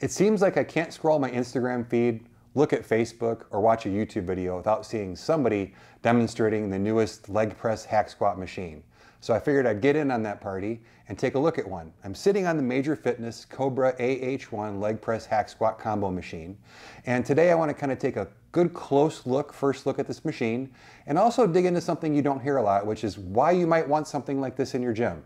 It seems like I can't scroll my Instagram feed, look at Facebook, or watch a YouTube video without seeing somebody demonstrating the newest leg press hack squat machine. So I figured I'd get in on that party and take a look at one. I'm sitting on the Major Fitness Cobra AH1 leg press hack squat combo machine. And today I want to kind of take a good close look, first look at this machine, and also dig into something you don't hear a lot, which is why you might want something like this in your gym.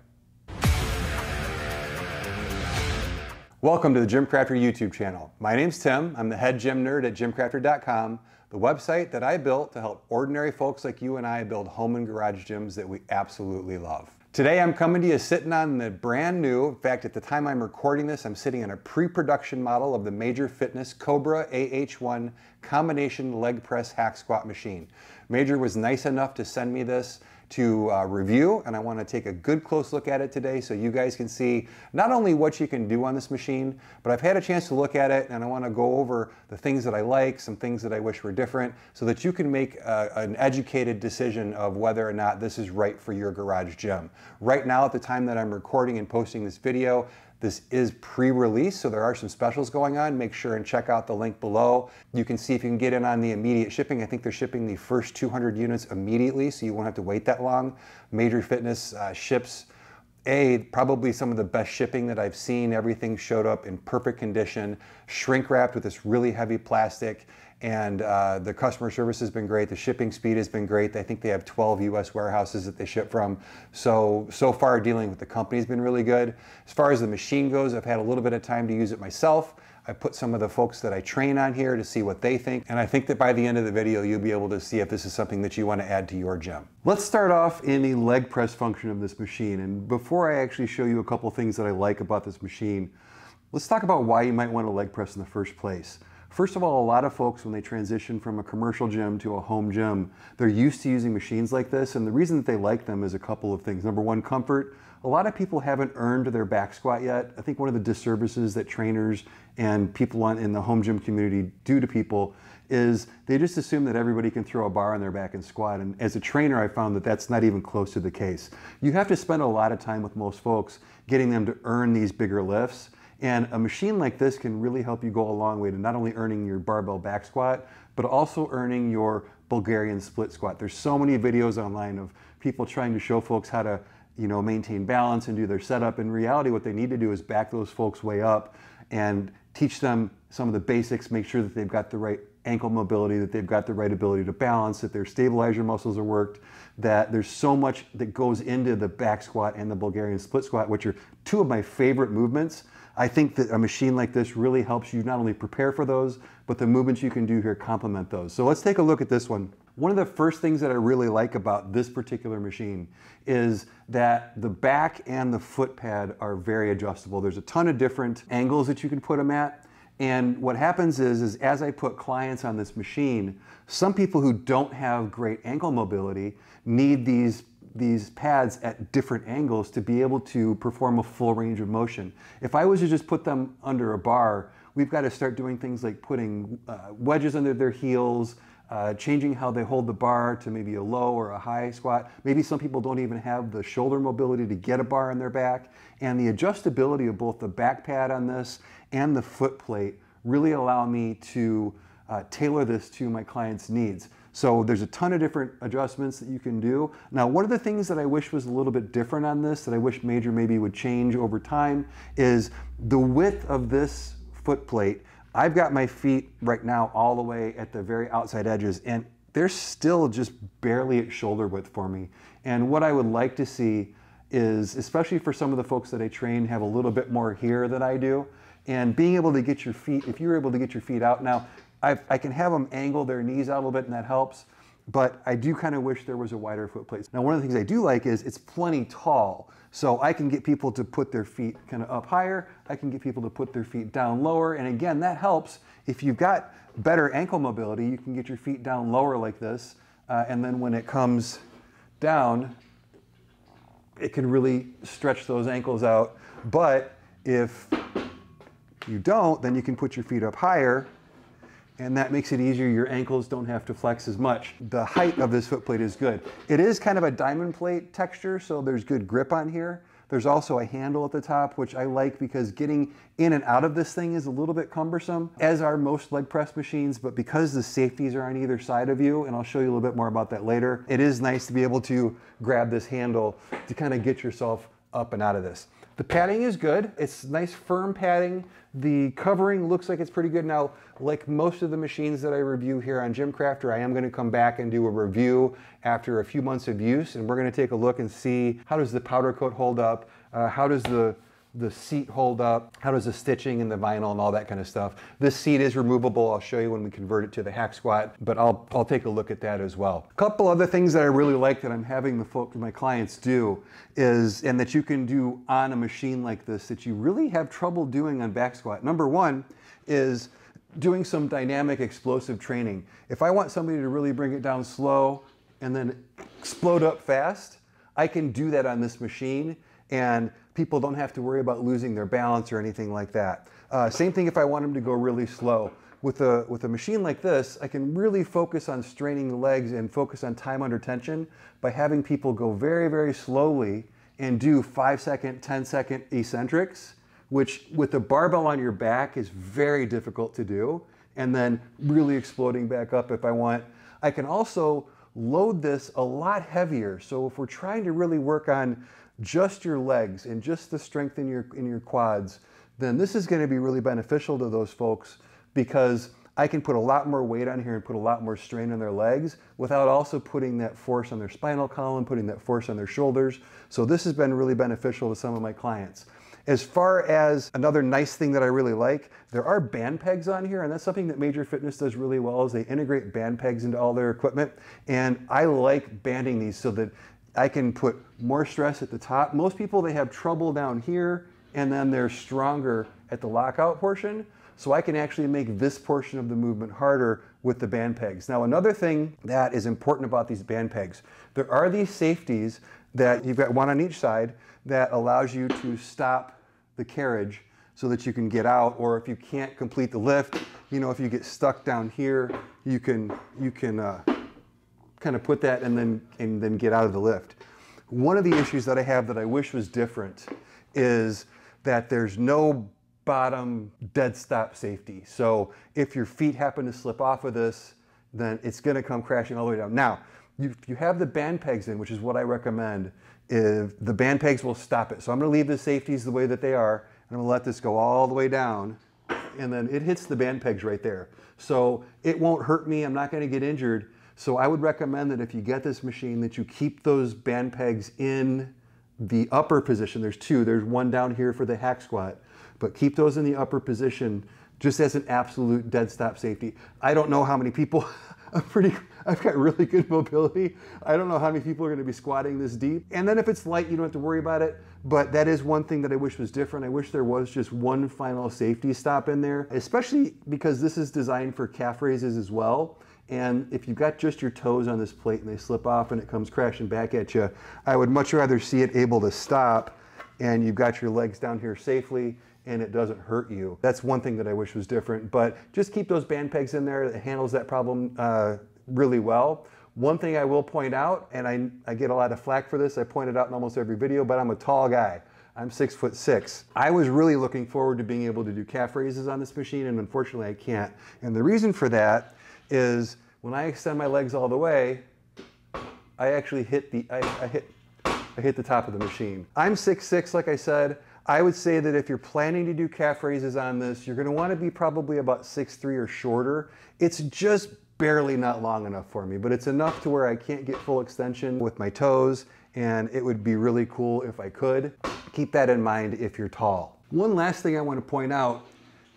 Welcome to the GymCrafter YouTube channel. My name's Tim. I'm the head gym nerd at GymCrafter.com, the website that I built to help ordinary folks like you and I build home and garage gyms that we absolutely love. Today I'm coming to you sitting on the brand new, in fact at the time I'm recording this, I'm sitting in a pre-production model of the Major Fitness Cobra AH1 combination leg press hack squat machine. Major was nice enough to send me this to review, and I want to take a good close look at it today so you guys can see not only what you can do on this machine, but I've had a chance to look at it and I want to go over the things that I like, some things that I wish were different, so that you can make an educated decision of whether or not this is right for your garage gym. Right now, at the time that I'm recording and posting this video, this is pre-release, so there are some specials going on. Make sure and check out the link below. You can see if you can get in on the immediate shipping. I think they're shipping the first 200 units immediately, so you won't have to wait that long. Major Fitness ships probably some of the best shipping that I've seen. Everything showed up in perfect condition, shrink wrapped with this really heavy plastic, and the customer service has been great. The shipping speed has been great. I think they have 12 US warehouses that they ship from. So far dealing with the company has been really good. As far as the machine goes, I've had a little bit of time to use it myself. I put some of the folks that I train on here to see what they think, and I think that by the end of the video you'll be able to see if this is something that you want to add to your gym. Let's start off in the leg press function of this machine, and before I actually show you a couple things that I like about this machine, let's talk about why you might want a leg press in the first place. First of all, a lot of folks, when they transition from a commercial gym to a home gym, they're used to using machines like this, and the reason that they like them is a couple of things. Number one, comfort. A lot of people haven't earned their back squat yet. I think one of the disservices that trainers and people in the home gym community do to people is they just assume that everybody can throw a bar on their back and squat, and as a trainer I found that that's not even close to the case. You have to spend a lot of time with most folks getting them to earn these bigger lifts. And a machine like this can really help you go a long way to not only earning your barbell back squat, but also earning your Bulgarian split squat. There's so many videos online of people trying to show folks how to, maintain balance and do their setup. In reality, what they need to do is back those folks way up and teach them some of the basics, make sure that they've got the right ankle mobility, that they've got the right ability to balance, that their stabilizer muscles are worked, that there's so much that goes into the back squat and the Bulgarian split squat, which are two of my favorite movements. I think that a machine like this really helps you not only prepare for those, but the movements you can do here complement those. So let's take a look at this one. One of the first things that I really like about this particular machine is that the back and the foot pad are very adjustable. There's a ton of different angles that you can put them at. And what happens is as I put clients on this machine, some people who don't have great ankle mobility need these pads at different angles to be able to perform a full range of motion. If I was to just put them under a bar, we've got to start doing things like putting wedges under their heels, changing how they hold the bar to maybe a low or a high squat. Maybe some people don't even have the shoulder mobility to get a bar on their back. And the adjustability of both the back pad on this and the foot plate really allow me to tailor this to my clients' needs. So there's a ton of different adjustments that you can do. Now, one of the things that I wish was a little bit different on this, that I wish Major maybe would change over time, is the width of this foot plate. I've got my feet right now all the way at the very outside edges, and they're still just barely at shoulder width for me. And what I would like to see is, especially for some of the folks that I train, have a little bit more here than I do. And being able to get your feet, if you're able to get your feet out now, I can have them angle their knees out a little bit and that helps, but I do kind of wish there was a wider foot plate. Now, one of the things I do like is it's plenty tall, so I can get people to put their feet kind of up higher, I can get people to put their feet down lower, and again, that helps. If you've got better ankle mobility, you can get your feet down lower like this, and then when it comes down, it can really stretch those ankles out. But if you don't, then you can put your feet up higher, and that makes it easier. Your ankles don't have to flex as much. The height of this foot plate is good. It is kind of a diamond plate texture, so there's good grip on here. There's also a handle at the top, which I like because getting in and out of this thing is a little bit cumbersome, as are most leg press machines, but because the safeties are on either side of you, and I'll show you a little bit more about that later, it is nice to be able to grab this handle to kind of get yourself up and out of this. The padding is good. It's nice firm padding. The covering looks like it's pretty good. Now, like most of the machines that I review here on GymCrafter, I am going to come back and do a review after a few months of use, and we're going to take a look and see how does the powder coat hold up, how does the seat hold up, how does the stitching and the vinyl and all that kind of stuff. This seat is removable. I'll show you when we convert it to the hack squat, but I'll take a look at that as well. A couple other things that I really like that I'm having my clients do is, and that you can do on a machine like this that you really have trouble doing on back squat. Number one is doing some dynamic explosive training. If I want somebody to really bring it down slow and then explode up fast, I can do that on this machine, and people don't have to worry about losing their balance or anything like that. Same thing if I want them to go really slow. With a machine like this, I can really focus on straining the legs and focus on time under tension by having people go very, very slowly and do 5-second, 10-second eccentrics, which with the barbell on your back is very difficult to do, and then really exploding back up if I want. I can also load this a lot heavier. So if we're trying to really work on just your legs and just the strength in your quads, then this is going to be really beneficial to those folks, because I can put a lot more weight on here and put a lot more strain on their legs without also putting that force on their spinal column, putting that force on their shoulders. So this has been really beneficial to some of my clients. As far as another nice thing that I really like, there are band pegs on here, and that's something that Major Fitness does really well, is they integrate band pegs into all their equipment. And I like banding these so that I can put more stress at the top. Most people, they have trouble down here, and then they're stronger at the lockout portion. So I can actually make this portion of the movement harder with the band pegs. Now, another thing that is important about these band pegs, there are these safeties that you've got one on each side that allows you to stop the carriage so that you can get out, or if you can't complete the lift, you know, if you get stuck down here, you can kind of put that and then get out of the lift. One of the issues that I have that I wish was different is that there's no bottom dead stop safety. So if your feet happen to slip off of this, then it's going to come crashing all the way down. Now, if you have the band pegs in, which is what I recommend, if the band pegs will stop it. So I'm going to leave the safeties the way that they are, and I'm going to let this go all the way down, and then it hits the band pegs right there. So it won't hurt me. I'm not going to get injured. So I would recommend that if you get this machine, that you keep those band pegs in the upper position. There's two. There's one down here for the hack squat, but keep those in the upper position just as an absolute dead stop safety. I don't know how many people, I've got really good mobility. I don't know how many people are going to be squatting this deep. And then if it's light, you don't have to worry about it. But that is one thing that I wish was different. I wish there was just one final safety stop in there, especially because this is designed for calf raises as well. And if you've got just your toes on this plate and they slip off and it comes crashing back at you, I would much rather see it able to stop and you've got your legs down here safely and it doesn't hurt you. That's one thing that I wish was different, but just keep those band pegs in there. It handles that problem really well. One thing I will point out, and I get a lot of flack for this, I point it out in almost every video, but I'm a tall guy. I'm 6'6". I was really looking forward to being able to do calf raises on this machine, and unfortunately I can't. And the reason for that is when I extend my legs all the way, I actually hit the top of the machine. I'm 6'6", like I said. I would say that if you're planning to do calf raises on this, you're going to want to be probably about 6'3" or shorter. It's just barely not long enough for me, but it's enough to where I can't get full extension with my toes, and it would be really cool if I could. Keep that in mind if you're tall. One last thing I want to point out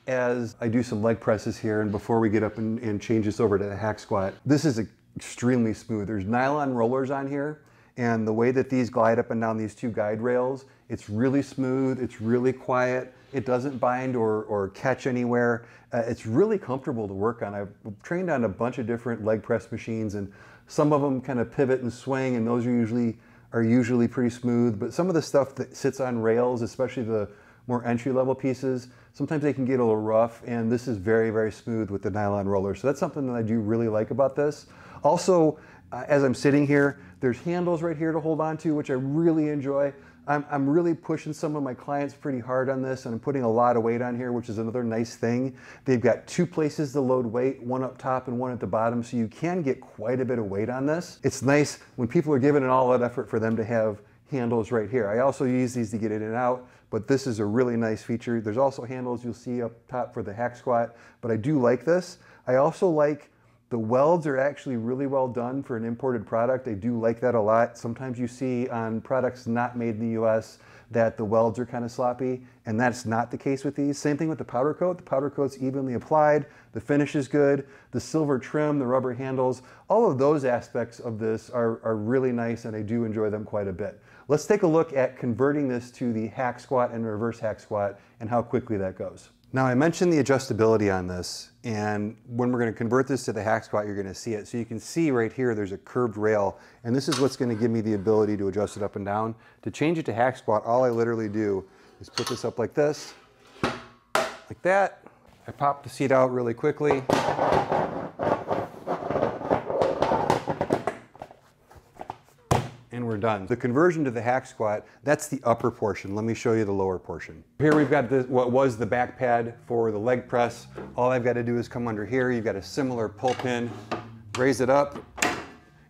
as I do some leg presses here and before we get up and change this over to the hack squat, this is extremely smooth. There's nylon rollers on here, and the way that these glide up and down these two guide rails, it's really smooth, it's really quiet, it doesn't bind or catch anywhere. It's really comfortable to work on. I've trained on a bunch of different leg press machines, and some of them kind of pivot and swing, and those are usually pretty smooth, but some of the stuff that sits on rails, especially the more entry-level pieces, sometimes they can get a little rough, and this is very, very smooth with the nylon roller. So that's something that I do really like about this. Also, as I'm sitting here, there's handles right here to hold on to, which I really enjoy. I'm really pushing some of my clients pretty hard on this, and I'm putting a lot of weight on here, which is another nice thing. They've got 2 places to load weight, one up top and one at the bottom, so you can get quite a bit of weight on this. It's nice when people are giving it all that effort for them to have handles right here. I also use these to get in and out, but this is a really nice feature. There's also handles you'll see up top for the hack squat, but I do like this. I also like the welds are actually really well done for an imported product. I do like that a lot. Sometimes you see on products not made in the US that the welds are kind of sloppy, and that's not the case with these. Same thing with the powder coat. The powder coat's evenly applied, the finish is good, the silver trim, the rubber handles, all of those aspects of this are really nice, and I do enjoy them quite a bit. Let's take a look at converting this to the hack squat and reverse hack squat and how quickly that goes. Now, I mentioned the adjustability on this, and when we're going to convert this to the hack squat, you're going to see it. So you can see right here, there's a curved rail, and this is what's going to give me the ability to adjust it up and down. To change it to hack squat, all I literally do is put this up like this, like that. I pop the seat out really quickly. And we're done. The conversion to the hack squat, that's the upper portion. Let me show you the lower portion. Here we've got what was the back pad for the leg press. All I've got to do is come under here. You've got a similar pull pin, raise it up,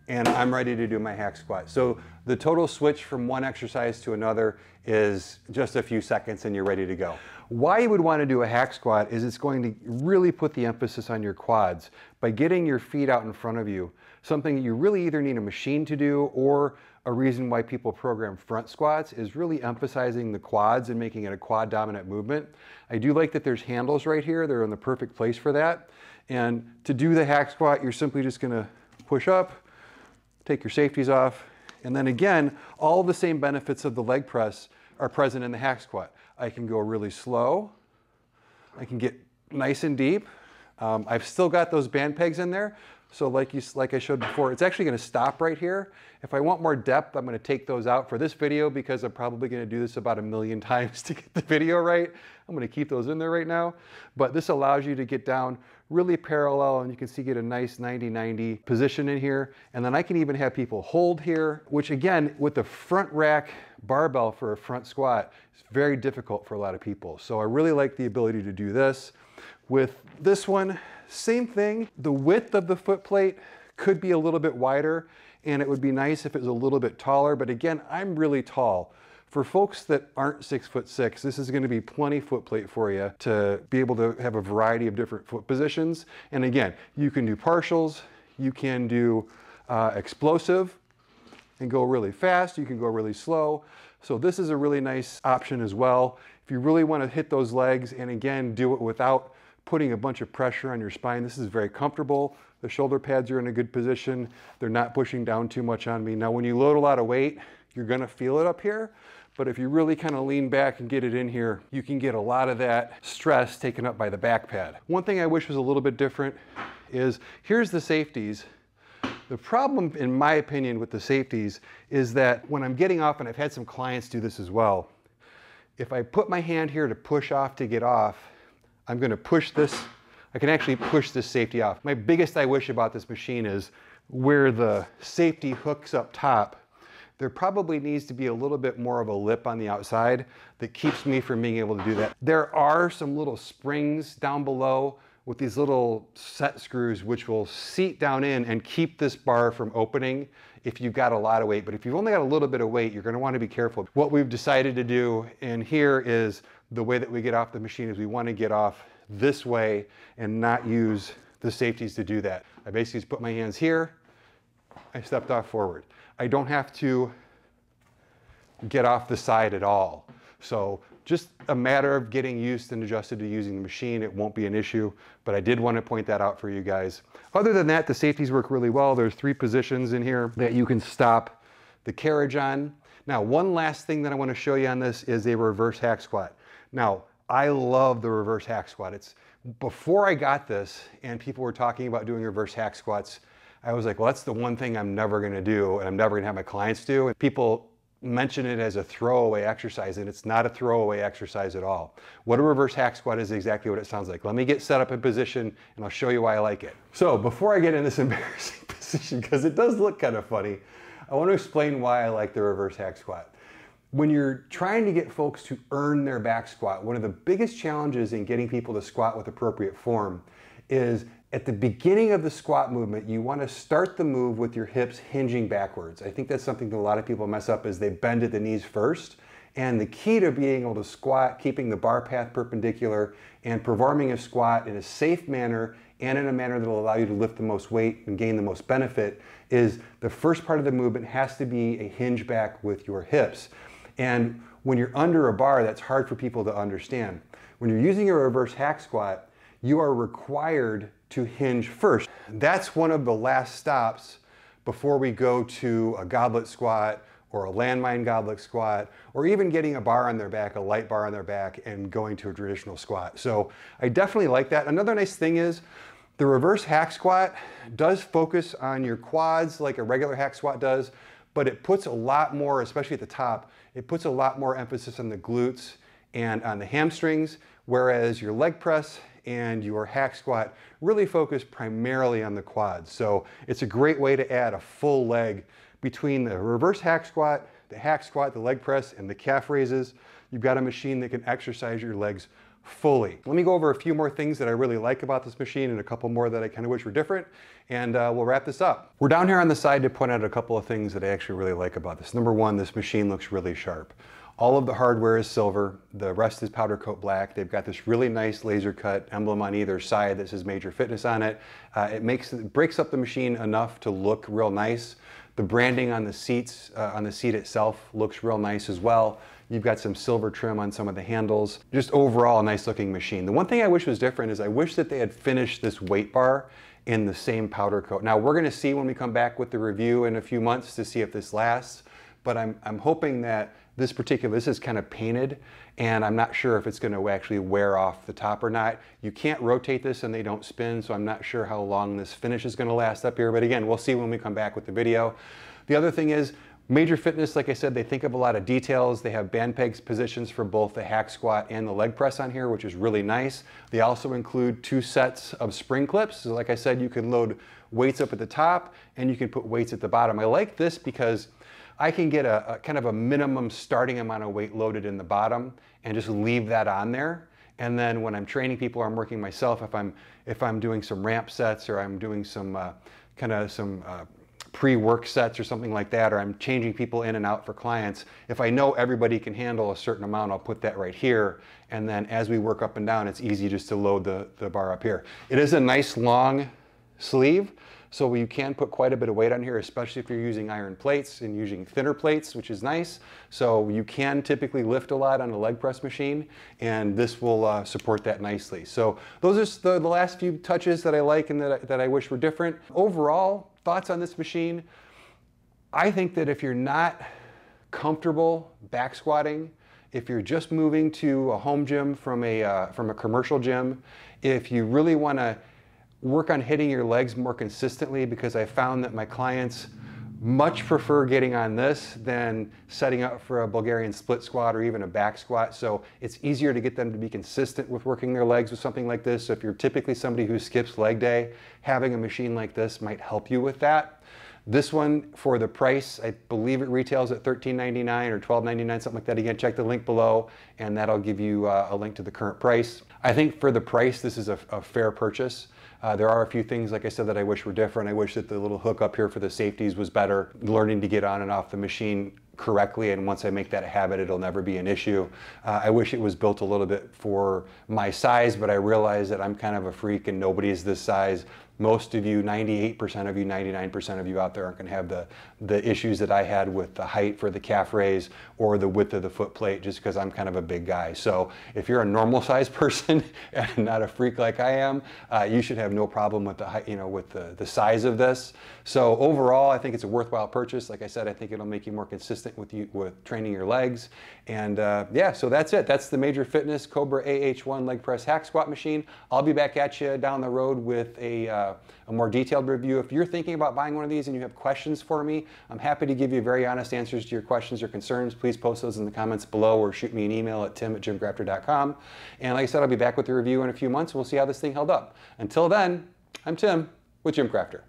and I'm ready to do my hack squat. So the total switch from one exercise to another is just a few seconds and you're ready to go. Why you would want to do a hack squat is it's going to really put the emphasis on your quads. By getting your feet out in front of you, something you really either need a machine to do, or a reason why people program front squats is really emphasizing the quads and making it a quad dominant movement. I do like that there's handles right here. They're in the perfect place for that. And to do the hack squat, you're simply just going to push up, take your safeties off, and then again, all the same benefits of the leg press are present in the hack squat. I can go really slow. I can get nice and deep. I've still got those band pegs in there. So like I showed before, it's actually going to stop right here. If I want more depth, I'm going to take those out for this video because I'm probably going to do this about 1,000,000 times to get the video right. I'm going to keep those in there right now. But this allows you to get down really parallel, and you can see get a nice 90-90 position in here. And then I can even have people hold here, which again, with the front rack barbell for a front squat, is very difficult for a lot of people. So I really like the ability to do this. With this one, same thing. The width of the foot plate could be a little bit wider, and it would be nice if it was a little bit taller. But again, I'm really tall. For folks that aren't 6'6", this is going to be plenty foot plate for you to be able to have a variety of different foot positions. And again, you can do partials, you can do explosive and go really fast, you can go really slow. So this is a really nice option as well. If you really want to hit those legs and again, do it without putting a bunch of pressure on your spine, this is very comfortable. The shoulder pads are in a good position. They're not pushing down too much on me. Now, when you load a lot of weight, you're going to feel it up here. But if you really kind of lean back and get it in here, you can get a lot of that stress taken up by the back pad. One thing I wish was a little bit different is here's the safeties. The problem, in my opinion, with the safeties is that when I'm getting off, and I've had some clients do this as well, if I put my hand here to push off to get off, I'm going to push this. I can actually push this safety off. My biggest I wish about this machine is where the safety hooks up top, there probably needs to be a little bit more of a lip on the outside that keeps me from being able to do that. There are some little springs down below with these little set screws which will seat down in and keep this bar from opening if you've got a lot of weight. But if you've only got a little bit of weight, you're going to want to be careful. What we've decided to do in here is the way that we get off the machine is we want to get off this way and not use the safeties to do that. I basically just put my hands here, I stepped off forward. I don't have to get off the side at all. So just a matter of getting used and adjusted to using the machine. It won't be an issue, but I did want to point that out for you guys. Other than that, the safeties work really well. There's 3 positions in here that you can stop the carriage on. Now, one last thing that I want to show you on this is a reverse hack squat. Now, I love the reverse hack squat. Before I got this and people were talking about doing reverse hack squats, I was like, well, that's the one thing I'm never going to do and I'm never going to have my clients do. And people mention it as a throwaway exercise, and it's not a throwaway exercise at all. What a reverse hack squat is exactly what it sounds like. Let me get set up in position and I'll show you why I like it. So before I get in this embarrassing position, because it does look kind of funny, I want to explain why I like the reverse hack squat. When you're trying to get folks to earn their back squat, one of the biggest challenges in getting people to squat with appropriate form is at the beginning of the squat movement, you want to start the move with your hips hinging backwards. I think that's something that a lot of people mess up, is they bend at the knees first. And the key to being able to squat, keeping the bar path perpendicular and performing a squat in a safe manner and in a manner that will allow you to lift the most weight and gain the most benefit, is the first part of the movement has to be a hinge back with your hips. And when you're under a bar, that's hard for people to understand. When you're using a reverse hack squat, you are required to hinge first. That's one of the last stops before we go to a goblet squat or a landmine goblet squat, or even getting a bar on their back, a light bar on their back, and going to a traditional squat. So I definitely like that. Another nice thing is the reverse hack squat does focus on your quads like a regular hack squat does, but it puts a lot more, especially at the top, it puts a lot more emphasis on the glutes and on the hamstrings, whereas your leg press and your hack squat really focus primarily on the quads. So it's a great way to add a full leg between the reverse hack squat, the leg press, and the calf raises. You've got a machine that can exercise your legs fully. Let me go over a few more things that I really like about this machine and a couple more that I kind of wish were different, and we'll wrap this up. We're down here on the side to point out a couple of things that I actually really like about this. Number one, this machine looks really sharp. All of the hardware is silver, the rest is powder coat black. They've got this really nice laser cut emblem on either side that says Major Fitness on it. It breaks up the machine enough to look real nice. The branding on the seats, on the seat itself, looks real nice as well. You've got some silver trim on some of the handles. Just overall a nice looking machine. The one thing I wish was different is I wish that they had finished this weight bar in the same powder coat. Now we're gonna see when we come back with the review in a few months to see if this lasts, but I'm hoping that this is kind of painted, and I'm not sure if it's going to actually wear off the top or not. You can't rotate this and they don't spin, so I'm not sure how long this finish is going to last up here, but again, we'll see when we come back with the video. The other thing is, Major Fitness, like I said, they think of a lot of details. They have band pegs positions for both the hack squat and the leg press on here, which is really nice. They also include 2 sets of spring clips. So like I said, you can load weights up at the top and you can put weights at the bottom. I like this because I can get a kind of a minimum starting amount of weight loaded in the bottom and just leave that on there. And then when I'm training people or I'm working myself, if I'm doing some ramp sets or I'm doing some pre-work sets or something like that, or I'm changing people in and out for clients, if I know everybody can handle a certain amount, I'll put that right here. And then as we work up and down, it's easy just to load the bar up here. It is a nice long sleeve, so you can put quite a bit of weight on here, especially if you're using iron plates and using thinner plates, which is nice. So you can typically lift a lot on a leg press machine, and this will support that nicely. So those are the last few touches that I like and that I wish were different. Overall, thoughts on this machine? I think that if you're not comfortable back squatting, if you're just moving to a home gym from a commercial gym, if you really want to work on hitting your legs more consistently, because I found that my clients much prefer getting on this than setting up for a Bulgarian split squat or even a back squat. So it's easier to get them to be consistent with working their legs with something like this. So if you're typically somebody who skips leg day, having a machine like this might help you with that. This one, for the price, I believe it retails at $13.99 or $12.99, something like that. Again, check the link below and that'll give you a link to the current price. I think for the price, this is a fair purchase. There are a few things, like I said, that I wish were different. I wish that the little hook up here for the safeties was better. Learning to get on and off the machine correctly, and once I make that a habit, it'll never be an issue. I wish it was built a little bit for my size, but I realize that I'm kind of a freak and nobody is this size. Most of you, 98% of you, 99% of you out there aren't going to have the issues that I had with the height for the calf raise or the width of the foot plate, just because I'm kind of a big guy. So if you're a normal sized person and not a freak like I am, you should have no problem with the height, with the size of this. So overall, I think it's a worthwhile purchase. Like I said, I think it'll make you more consistent with training your legs. And yeah, so that's it. That's the Major Fitness Cobra AH1 leg press hack squat machine. I'll be back at you down the road with a more detailed review. If you're thinking about buying one of these and you have questions for me, I'm happy to give you very honest answers to your questions or concerns. Please post those in the comments below or shoot me an email at tim@gymcrafter.com. And like I said, I'll be back with the review in a few months. We'll see how this thing held up. Until then, I'm Tim with GymCrafter.